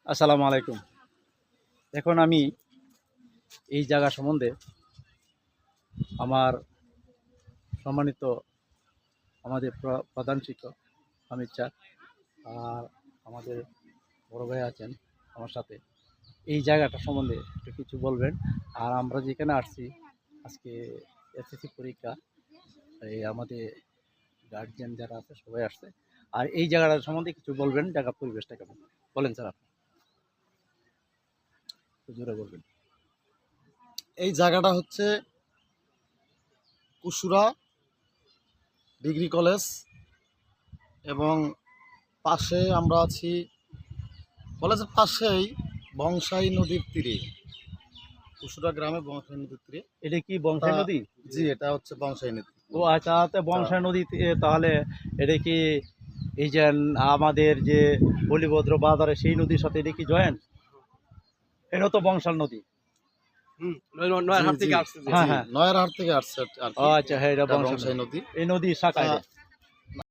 আসসালামু আলাইকুম। এখন আমি এই জায়গা সম্বন্ধে আমার সম্মানিত আমাদের প্রধান শিক্ষক অমিত স্যার আর আমাদের বড় ভাই আছেন আমার সাথে, এই জায়গাটা সম্বন্ধে একটু কিছু বলবেন। আর আমরা যেখানে আসছি আজকে এসএসসি পরীক্ষা, এই আমাদের গার্জিয়ান যারা আছে সবাই আসছে। আর এই জায়গাটা সম্বন্ধে কিছু বলবেন, জায়গা পরিবেশটা কেমন বলেন স্যার, আপনি একটু জোরে বলবেন। এই জায়গাটা হচ্ছে কুসুরা ডিগ্রি কলেজ এবং পাশে আমরা আছি, কলেজের পাশেই বংশাই নদীর তীরে, কুসুরা গ্রামে বংশাই নদীর তীরে। এটা কি বংশাই নদী? জি, এটা হচ্ছে বংশাই নদী। ও আচ্ছা, বংশাই নদী তাহলে এটা কি এই যে আমাদের যে বলিভদ্র বাজারে সেই নদীর সাথে এটা কি জয়েন্ট? এটা তো বংশাল নদী। নয়ারহাট থেকে আসছে আর কি। ও আচ্ছা, হ্যাঁ, এটা এটা বংশাই বংশাই নদী। নদী। এই নদীর শাখা এটা।